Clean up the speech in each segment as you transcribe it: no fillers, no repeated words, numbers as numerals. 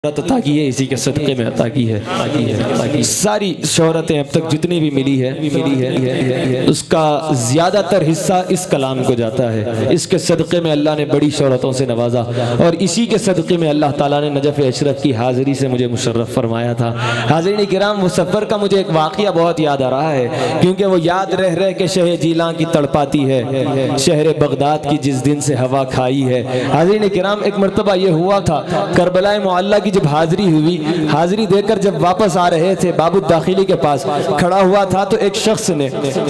عطا کی ہے، اسی کے صدقے میں عطا کی ہے۔ ساری شہرتیں اب تک جتنی بھی ملی ہے اس کا زیادہ تر حصہ اس کلام کو جاتا ہے۔ اس کے صدقے میں اللہ نے بڑی شہرتوں سے نوازا، اور اسی کے صدقے میں اللہ تعالیٰ نے نجف اشرف کی حاضری سے مجھے مشرف فرمایا تھا۔ حاضرین کرام، وہ سفر کا مجھے ایک واقعہ بہت یاد آ رہا ہے، کیونکہ وہ یاد رہ کے شہ جیلاں کی تڑپاتی ہے، شہر بغداد کی جس دن سے ہوا کھائی ہے۔ حاضرین کرام، ایک مرتبہ یہ ہوا تھا، کربلا معلیٰ کی جب حاضری ہوئی، حاضری دے کر جب واپس آ رہے تھے، باب الداخلی کے پاس کھڑا ہوا تھا تو ایک شخص نے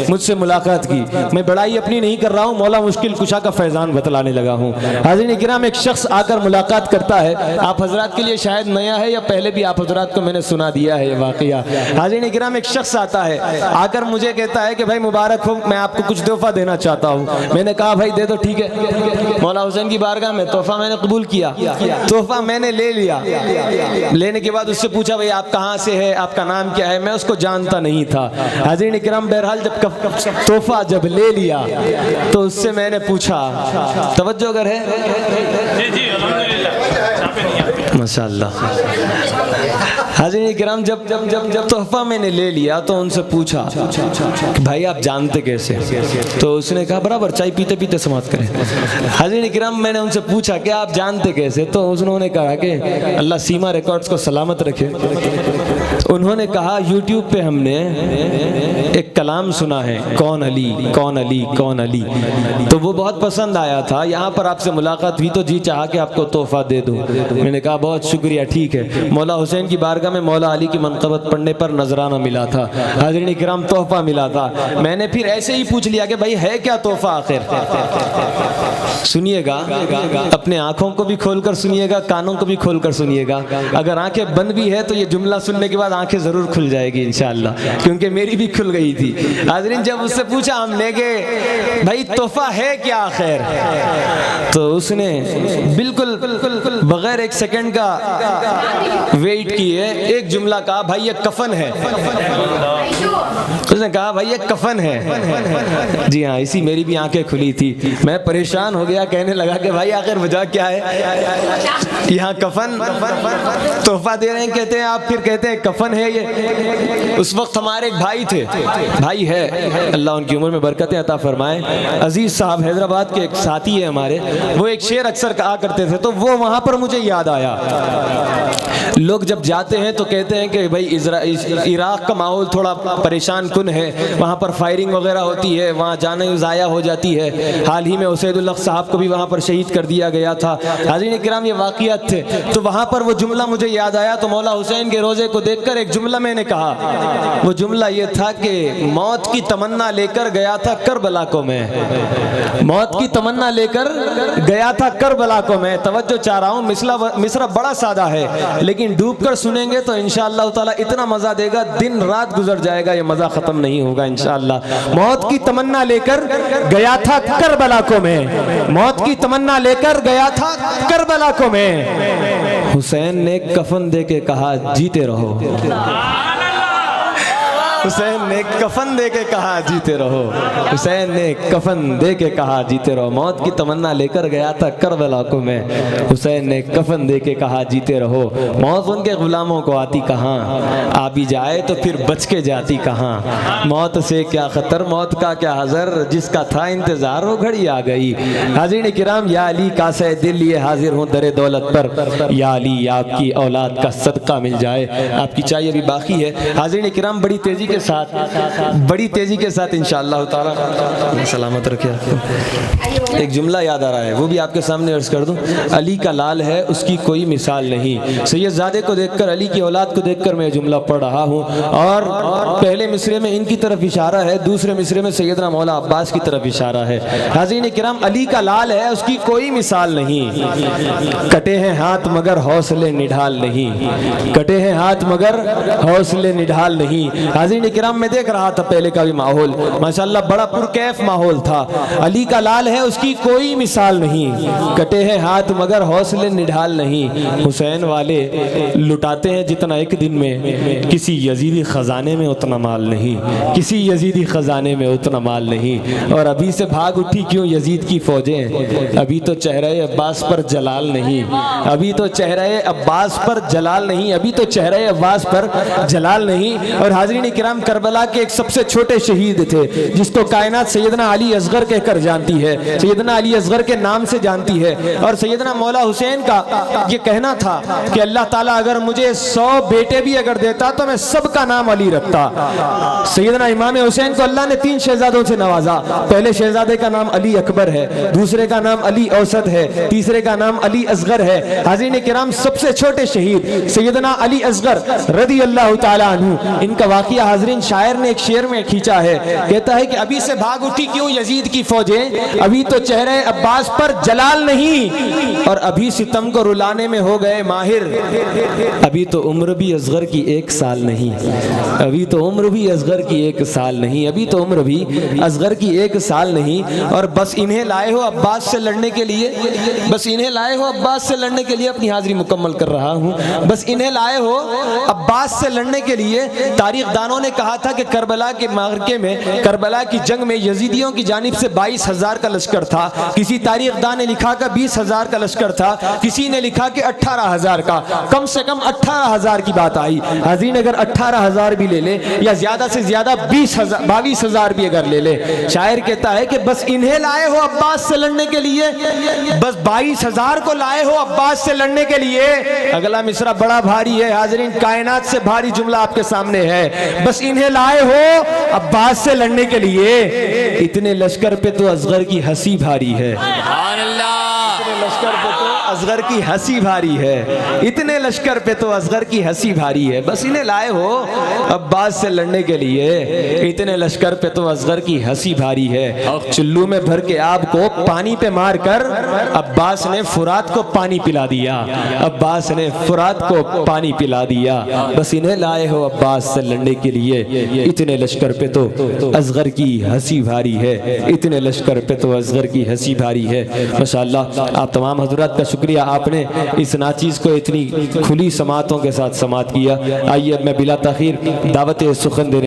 مجھ سے ملاقات کی۔ میں بڑائی اپنی نہیں کر رہا ہوں، مولا مشکل کشا کا فیضان بتلانے لگا ہوں۔ حاضرین کرام، ایک شخص آ کر ملاقات کرتا ہے، آپ حضرات کے لیے شاید نیا ہے یا پہلے بھی آپ حضرات کو میں نے سنا دیا ہے یہ واقعہ۔ حاضرین کرام، ایک شخص آتا ہے، آ کر مجھے کہتا ہے کہ بھائی مبارک ہو، میں آپ کو کچھ تحفہ دینا چاہتا ہوں۔ میں نے کہا بھائی دے دو، ٹھیک ہے۔ مولا حسین کی بارگاہ میں تحفہ میں نے قبول کیا، تحفہ میں نے لے لیا۔ لینے کے بعد اس سے پوچھا بھئی آپ کہاں سے ہے، آپ کا نام کیا ہے؟ میں اس کو جانتا نہیں تھا۔ حاضرین کرام، بہرحال جب تحفہ جب لے لیا تو اس سے میں نے پوچھا، توجہ اگر ہے، ماشاءاللہ۔ حاضرین کرام، جب تحفہ میں نے لے لیا تو ان سے پوچھا کہ بھائی آپ جانتے کیسے؟ تو اس نے کہا برابر چائے پیتے پیتے سماعت کریں۔ حاضرین کرام، میں نے ان سے پوچھا کہ آپ جانتے کیسے؟ تو انہوں نے کہا کہ اللہ سیما ریکارڈز کو سلامت رکھے، انہوں نے کہا یوٹیوب پہ ہم نے ایک کلام سنا ہے، کون علی کون علی کون علی، تو وہ بہت پسند آیا تھا، یہاں پر آپ سے ملاقات ہوئی تو جی چاہا کہ آپ کو تحفہ دے دوں۔ میں نے کہا بہت شکریہ، ٹھیک ہے۔ مولا حسین کی بارگاہ میں مولا علی کی منقبت پڑھنے پر نذرانہ ملا تھا، حاضرین کرام تحفہ ملا تھا۔ میں نے پھر ایسے ہی پوچھ لیا کہ بھائی ہے کیا تحفہ آخر؟ سنیے گا، اپنے آنکھوں کو بھی کھول کر سنیے گا، کانوں کو بھی کھول کر سنیے گا۔ اگر آنکھیں بند بھی ہے تو یہ جملہ سننے کے بعد آنکھیں ضرور کھل جائے گی انشاءاللہ، کیونکہ میری بھی کھل گئی تھی۔ حاضرین، جب اس سے پوچھا ہم نے کہ بھائی تحفہ ہے کیا آخر، تو اس نے بالکل بغیر ایک سیکنڈ کا ویٹ کیے ایک جملہ کہا، بھائی یہ کفن ہے۔ اس نے کہا بھائی یہ کفن ہے۔ جی ہاں، اسی میری بھی آنکھیں کھلی تھی، میں پریشان ہو گیا، کہنے لگا کہ بھائی آخر وجہ کیا ہے؟ یہاں کفن تحفہ دے رہے ہیں، کہتے ہیں آپ، پھر کہتے ہیں کفن ہے یہ۔ اس وقت ہمارے ایک بھائی تھے، بھائی ہے، اللہ ان کی عمر میں برکتیں عطا فرمائے، عزیز صاحب حیدرآباد کے ایک ساتھی ہے ہمارے، وہ ایک شعر اکثر کہا کرتے تھے، تو وہ وہاں پر مجھے یاد آیا۔ لوگ جب جاتے ہیں تو کہتے ہیں کہ بھائی عراق کا ماحول تھوڑا پریشان کن ہے، وہاں پر فائرنگ وغیرہ ہوتی ہے، وہاں جانے ضائع ہو جاتی ہے۔ حال ہی میں اسید الحق صاحب کو بھی وہاں پر شہید کر دیا گیا تھا۔ حاضرین کرام، یہ واقعات تھے، تو وہاں پر وہ جملہ مجھے یاد آیا، تو مولا حسین کے روزے کو دیکھ کر ایک جملہ میں نے کہا۔ وہ جملہ یہ تھا کہ موت کی تمنا لے کر گیا تھا کربلا کو میں، موت کی تمنا لے کر گیا تھا کربلا کو میں۔ توجہ چاہ رہا ہوں، مصرع بڑا سادہ ہے، لیکن ڈوب کر سنیں گے تو انشاءاللہ تعالی اتنا مزہ دے گا، دن رات گزر جائے گا، یہ مزہ ختم نہیں ہوگا انشاءاللہ۔ موت کی تمنا لے کر گیا تھا کربلا کو میں، موت کی تمنا لے کر گیا تھا کربلا کو میں، حسین نے کفن دے کے کہا جیتے رہو، حسین نے کفن دے کے کہا جیتے رہو، حسین نے کفن دے کے کہا جیتے رہو۔ موت کی تمنا لے کر گیا تھا کربلا کو میں، حسین نے کفن دے کے کہا جیتے رہو۔ موت ان کے غلاموں کو آتی کہاں، آ بھی جائے تو پھر بچ کے جاتی کہاں۔ موت سے کیا خطر، موت کا کیا حذر، جس کا تھا انتظار وہ گھڑی آ گئی۔ حاضرین کرام، یا علی کاسے دل لیے حاضر ہوں در دولت پر، یا علی آپ کی اولاد کا صدقہ مل جائے۔ آپ کی چائے ابھی باقی ہے۔ حاضرین کرام، بڑی تیزی کے ساتھ انشاءاللہ تعالی سلامت رکھے۔ ایک جملہ یاد آ رہا ہے، وہ بھی آپ کے سامنے عرض کر دوں۔ علی کا لال ہے، اس کی کوئی مثال نہیں۔ سید زادے کو دیکھ کر، علی کی اولاد کو دیکھ کر میں جملہ پڑھ رہا ہوں، اور پہلے مصرے میں ان کی طرف اشارہ ہے، دوسرے مصرے میں سیدنا مولا عباس کی طرف اشارہ ہے۔ حاضرین کرام، علی کا لال ہے، اس کی کوئی مثال نہیں، کٹے ہیں ہاتھ مگر حوصلے نڈھال نہیں، کٹے ہیں ہاتھ مگر حوصلے نڈھال نہیں۔ حاضرین حاضرین کرام میں دیکھ رہا تھا پہلے کا بھی ماحول، ماشاءاللہ بڑا پرکیف ماحول تھا. علی کا لال ہے اس کی کوئی مثال نہیں، کٹے ہیں ہاتھ مگر حوصلے نڈھال نہیں. حسین والے لٹاتے ہیں جتنا ایک دن میں، کسی یزیدی خزانے میں اتنا مال نہیں، کسی یزیدی خزانے میں اتنا مال نہیں. اور ابھی سے بھاگ اٹھی کیوں یزید کی فوجیں، ابھی تو چہرہ عباس پر جلال نہیں، ابھی تو چہرہ عباس پر جلال نہیں، ابھی تو چہرہ عباس پر جلال نہیں. اور حاضرین کرام کربلا کے ایک سب سے چھوٹے شہید تھے جس کو کائنات سیدنا علی اصغر کہہ کر جانتی ہے، سیدنا علی اصغر کے نام سے جانتی ہے. اور سیدنا مولا حسین کا یہ کہنا تھا کہ اللہ تعالیٰ اگر مجھے 100 بیٹے بھی اگر دیتا تو میں سب کا نام علی رکھتا. سیدنا امام حسین کو اللہ نے 3 شہزادوں سے نوازا. پہلے شہزادے کا نام علی اکبر ہے، دوسرے کا نام علی اوسط ہے، تیسرے کا نام علی اصغر ہے. حاضرین کرام سب سے چھوٹے شہید سیدنا علی اصغر رضی اللہ تعالیٰ عنہ، ان کا واقعہ حاضرین شاعر نے ایک شعر میں کھینچا ہے. کہتا ہے کہ ابھی سے بھاگ اٹھی کیوں یزید کی فوجیں، ابھی تو چہرہ عباس پر جلال نہیں، اور ابھی ستم کو رلانے میں ہو گئے ماہر. ابھی تو عمر بھی اصغر کی 1 سال نہیں، ابھی تو عمر بھی اصغر کی 1 سال نہیں، ابھی تو عمر بھی اصغر کی 1 سال نہیں. اور بس انہیں لائے ہو عباس سے لڑنے کے لیے، بس انہیں لائے ہو عباس سے لڑنے کے لیے. اپنی حاضری مکمل کر رہا ہوں. بس انہیں لائے ہو عباس سے لڑنے کے لیے. تاریخ دانوں نے کہا تھا کہ کربلا کے معرکے میں، کربلا کی جنگ میں یزیدیوں کی جانب سے 22,000 کا لشکر تھا. کسی تاریخ دان نے لکھا کہ 20,000 کا لشکر تھا، کسی نے لکھا کہ 18,000 کا. کم سے کم 18,000 کی بات آئی. حاضرین اگر 18,000 بھی لے لے یا زیادہ سے زیادہ 22,000 بھی اگر لے لے، شاعر کہتا ہے کہ بس انہیں لائے ہو عباس سے لڑنے کے لیے، بس 22,000 کو لائے ہو عباس سے لڑنے کے لیے. اگلا مصرع بڑا بھاری ہے حاضرین، کائنات سے بھاری جملہ آپ کے سامنے ہے. بس انہیں لائے ہو عباس سے لڑنے کے لیے، اتنے لشکر پہ تو اصغر کی ہنسی بھاری ہے. سبحان اللہ. اتنے لشکر پہ تو اصغر کی ہنسی بھاری ہے، اتنے لشکر پہ تو اصغر کی ہنسی بھاری ہے. بس انہیں لائے ہو عباس سے لڑنے کے لیے، اتنے لشکر پہ تو اصغر کی ہنسی بھاری ہے. چلو میں بھر کے آب کو پانی پہ مار کر عباس نے فرات کو پانی پلا دیا، عباس نے فرات کو پانی پلا دیا. بس انہیں لائے ہو عباس سے لڑنے کے لیے، اتنے لشکر پہ تو اصغر کی ہنسی بھاری ہے، اتنے لشکر پہ تو اصغر کی ہنسی بھاری ہے. ماشاءاللہ آپ تمام حضرات کا شکریہ، آپ نے اس ناچیز کو اتنی کھلی سماعتوں کے ساتھ سماعت کیا. آئیے اب میں بلا تاخیر دعوت سخن دینے